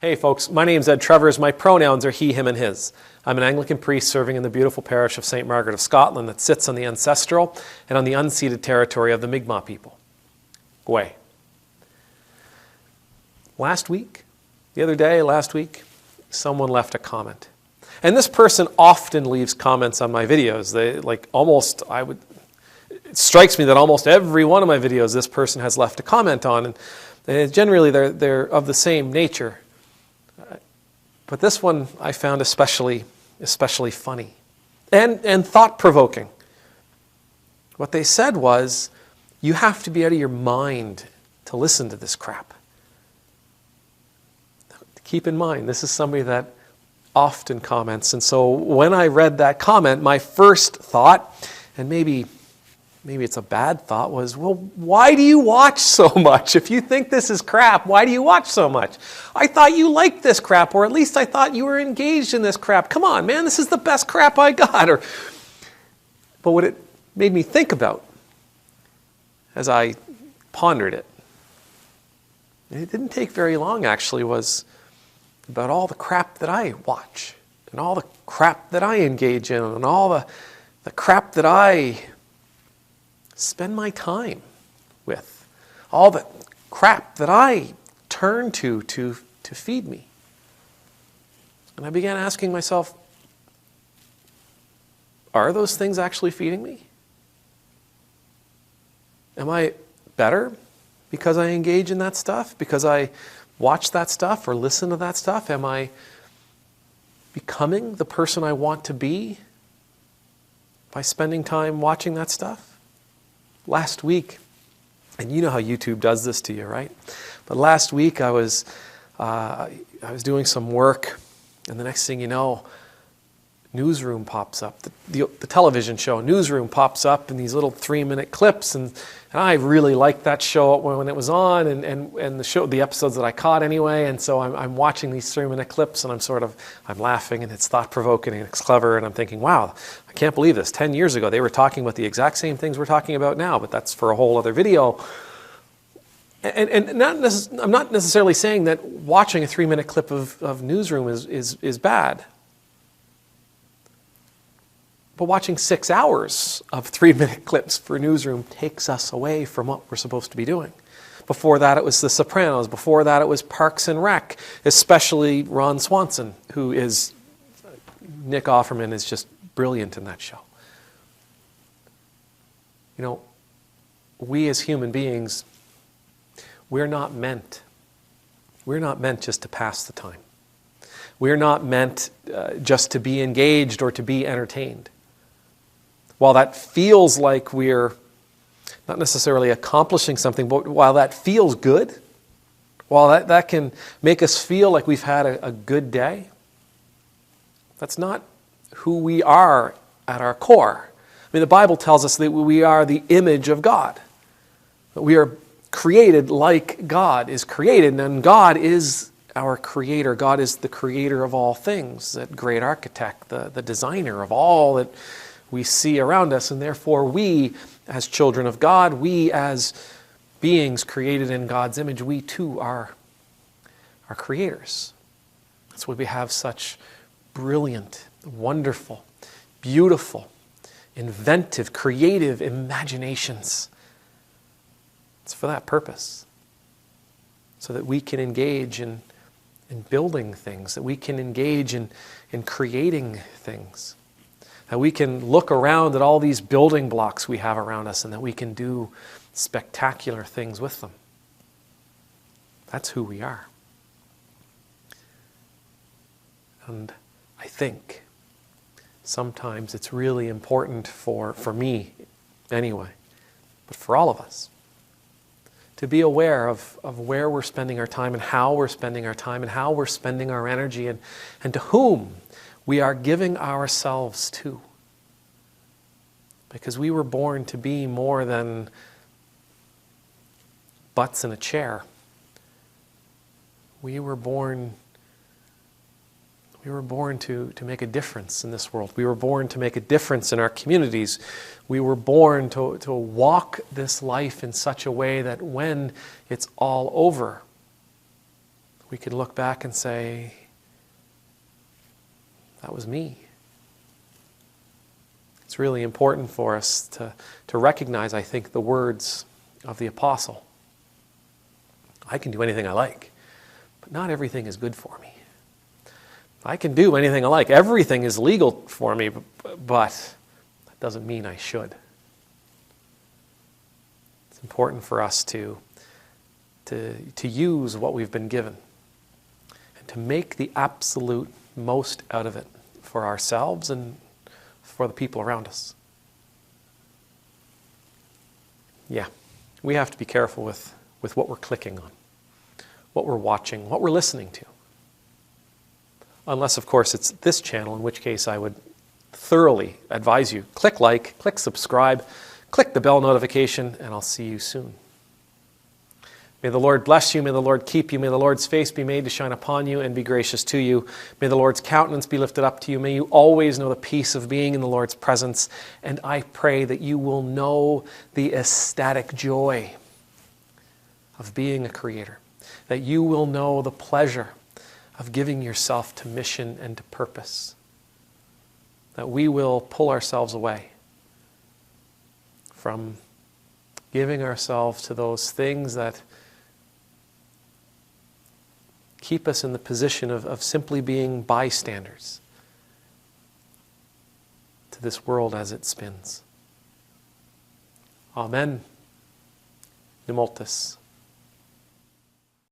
Hey folks, my name's Ed Travers. My pronouns are he, him, and his. I'm an Anglican priest serving in the beautiful parish of St. Margaret of Scotland that sits on the ancestral and on the unceded territory of the Mi'kmaq people. Gwe. Last week, someone left a comment. And this person often leaves comments on my videos. It strikes me that almost every one of my videos this person has left a comment on, and generally they're of the same nature. But this one I found especially funny and thought-provoking. What they said was, you have to be out of your mind to listen to this crap. Keep in mind, this is somebody that often comments. And so when I read that comment, my first thought, and maybe it's a bad thought, was, well, why do you watch so much? If you think this is crap, why do you watch so much? I thought you liked this crap, or at least I thought you were engaged in this crap. Come on, man, this is the best crap I got. But what it made me think about as I pondered it, and it didn't take very long actually, was about all the crap that I watch, and all the crap that I engage in, and all the crap that I spend my time with, all the crap that I turn to feed me. And I began asking myself, are those things actually feeding me? Am I better because I engage in that stuff? Because I watch that stuff or listen to that stuff? Am I becoming the person I want to be by spending time watching that stuff? Last week, and you know how YouTube does this to you, right? But last week I was doing some work, and the next thing you know, Newsroom pops up. The television show Newsroom pops up in these little 3-minute clips, and I really liked that show when it was on, and the episodes that I caught anyway. And so I'm watching these 3-minute clips, and I'm laughing, and it's thought-provoking, and it's clever, and I'm thinking, wow, I can't believe this. 10 years ago, they were talking about the exact same things we're talking about now, but that's for a whole other video. And I'm not necessarily saying that watching a 3-minute clip of Newsroom is bad. But watching 6 hours of 3-minute clips for Newsroom takes us away from what we're supposed to be doing. Before that, it was The Sopranos. Before that, it was Parks and Rec, especially Ron Swanson, Nick Offerman is just brilliant in that show. You know, we as human beings, we're not meant just to pass the time. We're not meant just to be engaged or to be entertained. While that feels like we're not necessarily accomplishing something, but while that feels good, while that can make us feel like we've had a good day, that's not who we are at our core. I mean, the Bible tells us that we are the image of God. That we are created like God is created, and God is our creator. God is the creator of all things, that great architect, the designer of all that we see around us, and therefore we, as children of God, we as beings created in God's image, we too are creators. That's why we have such brilliant, wonderful, beautiful, inventive, creative imaginations. It's for that purpose, so that we can engage in building things, that we can engage in creating things. That we can look around at all these building blocks we have around us, and that we can do spectacular things with them. That's who we are. And I think sometimes it's really important for me anyway, but for all of us, to be aware of where we're spending our time and how we're spending our time and how we're spending our energy and to whom we are giving ourselves to. Because we were born to be more than butts in a chair. We were born to make a difference in this world. We were born to make a difference in our communities. We were born to walk this life in such a way that when it's all over, we can look back and say, that was me. It's really important for us to recognize, I think, the words of the apostle. I can do anything I like, but not everything is good for me. I can do anything I like. Everything is legal for me, but that doesn't mean I should. It's important for us to use what we've been given and to make the absolute most out of it for ourselves and for the people around us. Yeah, we have to be careful with what we're clicking on, what we're watching, what we're listening to. Unless, of course, it's this channel, in which case I would thoroughly advise you, click like, click subscribe, click the bell notification, and I'll see you soon. May the Lord bless you, may the Lord keep you, may the Lord's face be made to shine upon you and be gracious to you. May the Lord's countenance be lifted up to you. May you always know the peace of being in the Lord's presence. And I pray that you will know the ecstatic joy of being a creator, that you will know the pleasure of giving yourself to mission and to purpose, that we will pull ourselves away from giving ourselves to those things that keep us in the position of simply being bystanders to this world as it spins. Amen. Nemultus.